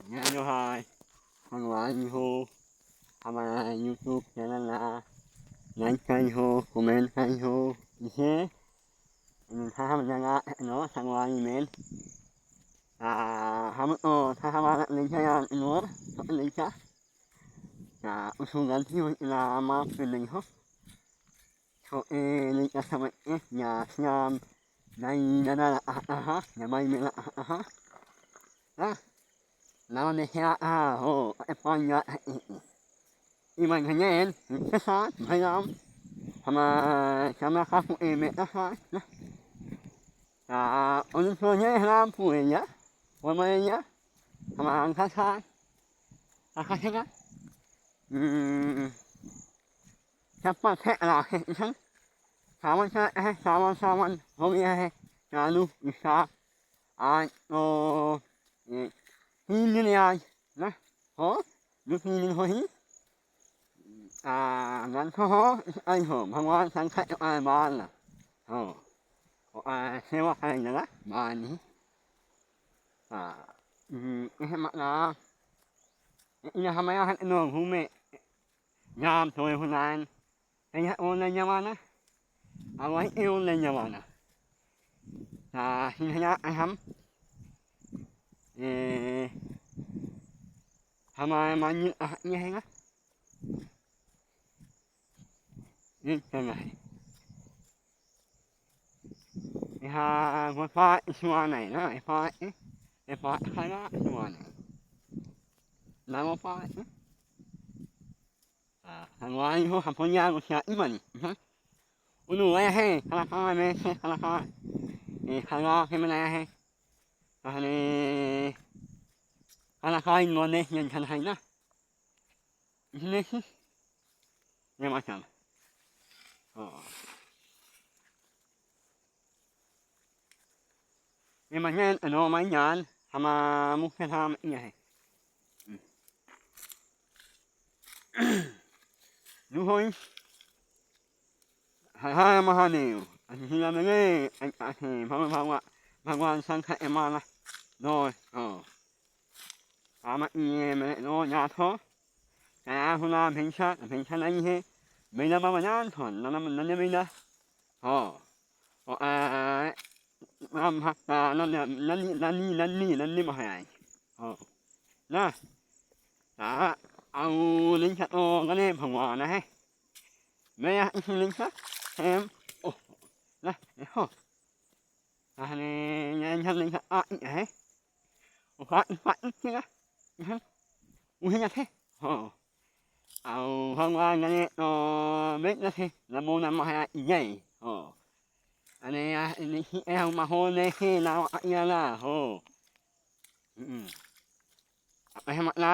Hai, online ho, hamarai YouTube channel là like kênh ho, comment kênh ho, share. Mình tham gia nó sang ngoài mình. Ham tha hama lên kaya nó, lên ka. Usungan ti là ma feeling ho. So lên ka sama nhà nyam nai nana ha, nhà mai mình ha. Nào nè ha ho, em ya. Iman ganyan, sa mayam. Sama ka po eme ha. Unun so niya halam po niya. Wala niya. Sama ang kasa. Akasya. Sapa sa la isang. Saman homiya lalu isa ay o hindi niya na ho lupinin ho hiงั้นเขาไอ้ผมเพราะว่าฉันแค่จะอ่านบ้านน่ะเชื่อว่าใครนะบ้านนี้ให้มานะนี่ทำไมให้น้องหูเมย์ยามถอยคนนั้นให้โอนเลยยามานะเอาไว้โอนเลยยามานะที่นี่ไอ้ทำทำไมมันยังไงนะนี่เป็นไงไฟฟ้าส่วนไหนนะไฟฟ้าใครนะส่วนไหนน้ำไฟทางวันนี้เขาทำพยานกุศลอีมันอุณหภูมิให้ขนาดไม่ใช่ขนาดขนาดให้มันให้อันนี้ขนาดอินวันนี้ยังขนาดนะนี่สิยังไม่ใช่นี่มันเนี่ยอันนั้นไม่ยานทำมามุขทำยังไงดูหอยหามาหาเนี่ยอันที่เราไม่ได้อันที่พระวันสังฆเอมานะน้อยมาเยี่ยมน้อยยาท้อแต่คุณอาเพ่งชันอะไรเงี้ยไม่ได้มาวันนั้นถอนนั่นไม่ได้มาพักนั่นมาให้นะเอาลิ้นชัดโอ้ก็เนี่ยผมว่านะให้ไม่อยากลิ้นชัดแฮมโอ้นะนี่ยังชัดลิ้นชัดให้ฟัดนี่นะอุ้ยยังไงเอาฟังว่ากันเนี่ยเม็ดนะสิละมุนมาให้ใหญ่อันนี้เอามาโหเนี่ยให้เราอย่างละไปทำอะไร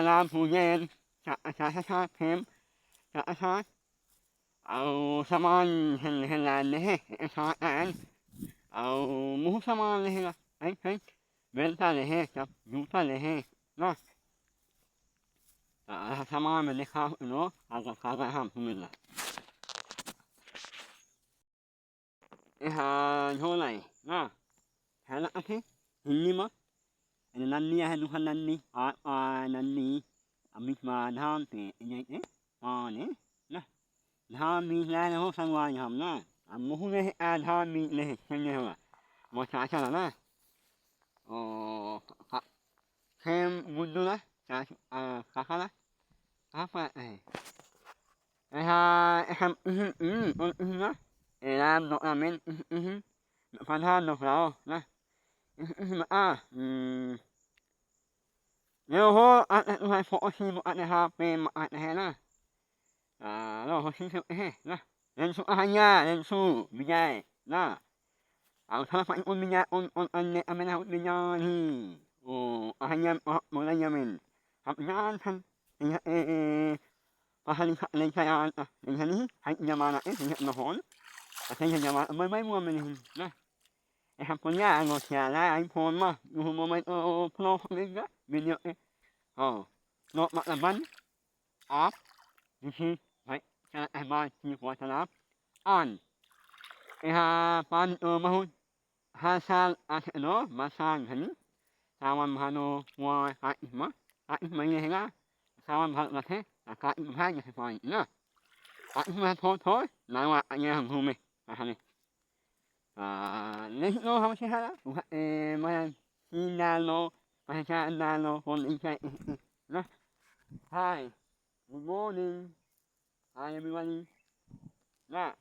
ลามผู้เย็นชาเพิ่มชาเอาสมานเห็นลานเนี่ยชาเอามูสมานเลยละไอ้เบลตาเลยครับยูตาเลยนะสมานมันเลยครับเนาะข้าวห้ามทุกมื้อละเท่าไหร่นะแค่ละโอเคหินนี่มั้งนั่นนี่ให้ดูนั่นนี่นั่นนี่มิสมาทำแต่ยังไงเนี่ยนะทำมีแล้วนะสังวาทำนะมุ้งเลยทำมีเลยใช่ไหมวะมาช้าๆนะแค่บุญดูนะข้าละข้าไปทำนะlàm nọ làm men phan than nọ nào nè nếu ho ăn hai phô xin một ăn ha pe mà ăn hè nè nó ho xin he nè lên su ăn nha lên su bị nhai nè thằng phải ôn bị nhai ôn ăn nè ăn nào bị nhai hi ăn nha một lần nha mình học nhai thằng pahalin lên khai ăn lên cái này hay nhà mà nè nó hòn thế nhà mà mấy mua mình nè em có nhà ngồi nhà là anh phone mà mua mấy phone lên đó mình nhớ nó mặc là bắn off thì vậy cho em mai như vậy cho nó on ha pan mà hôn ha sang nó mà sang hình Sawan mahano mo haisma haismanya hela sawan bhal lathe aka ibhanya hoi na haisma thoi nawa anya hume ahani no hamse hala man hinalo mahasa nalo hon inside na hi good morning hi everybody na